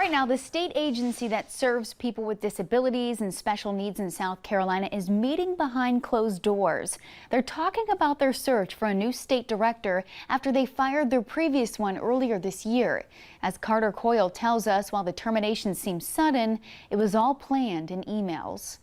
Right now, the state agency that serves people with disabilities and special needs in South Carolina is meeting behind closed doors. They're talking about their search for a new state director after they fired their previous one earlier this year. As Coyle tells us, while the termination seems sudden, it was all planned in emails.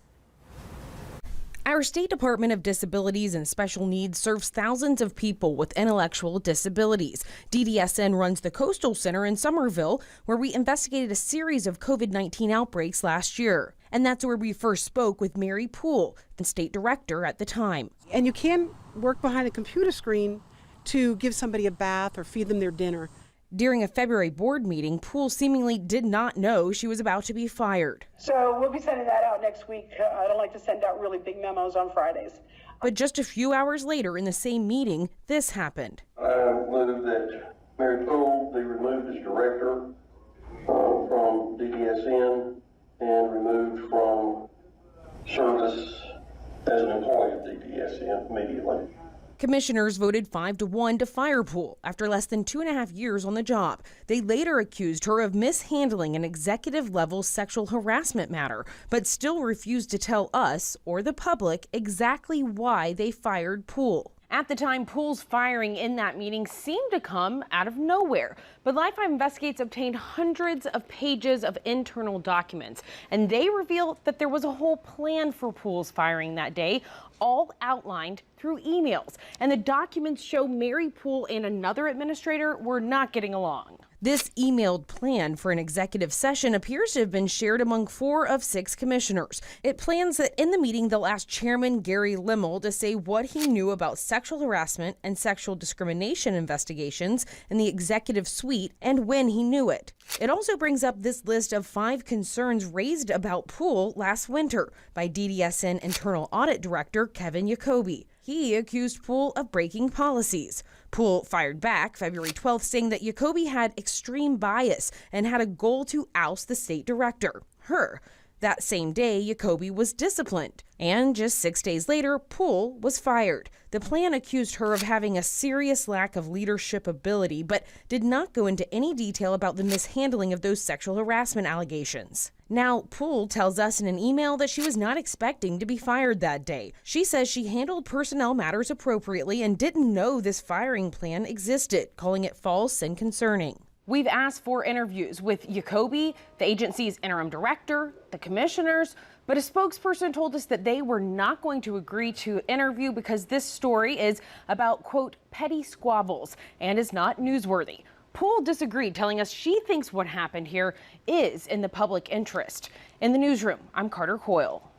Our State Department of Disabilities and Special Needs serves thousands of people with intellectual disabilities. DDSN runs the Coastal Center in Somerville, where we investigated a series of COVID-19 outbreaks last year. And that's where we first spoke with Mary Poole, the state director at the time. And you can work behind a computer screen to give somebody a bath or feed them their dinner. During a February board meeting, Poole seemingly did not know she was about to be fired. So we'll be sending that out next week. I don't like to send out really big memos on Fridays. But just a few hours later in the same meeting, this happened. I move that Mary Poole be removed as director from DDSN and removed from service as an employee of DDSN immediately. Commissioners voted 5-1 to fire Poole after less than 2.5 years on the job. They later accused her of mishandling an executive-level sexual harassment matter, but still refused to tell us or the public exactly why they fired Poole. At the time, Poole's firing in that meeting seemed to come out of nowhere. But Lifetime Investigates obtained hundreds of pages of internal documents, and they revealed that there was a whole plan for Poole's firing that day, all outlined through emails. And the documents show Mary Poole and another administrator were not getting along. This emailed plan for an executive session appears to have been shared among 4 of 6 commissioners. It plans that in the meeting they'll ask Chairman Gary Limmel to say what he knew about sexual harassment and sexual discrimination investigations in the executive suite and when he knew it. It also brings up this list of 5 concerns raised about Poole last winter by DDSN Internal Audit Director Kevin Jacoby. He accused Poole of breaking policies. Poole fired back February 12th, saying that Jacoby had extreme bias and had a goal to oust the state director, her. That same day, Jacoby was disciplined, and just 6 days later, Poole was fired. The plan accused her of having a serious lack of leadership ability, but did not go into any detail about the mishandling of those sexual harassment allegations. Now, Poole tells us in an email that she was not expecting to be fired that day. She says she handled personnel matters appropriately and didn't know this firing plan existed, calling it false and concerning. We've asked for interviews with Jacoby, the agency's interim director, the commissioners, but a spokesperson told us that they were not going to agree to interview because this story is about, quote, petty squabbles and is not newsworthy. Poole disagreed, telling us she thinks what happened here is in the public interest. In the newsroom, I'm Coyle.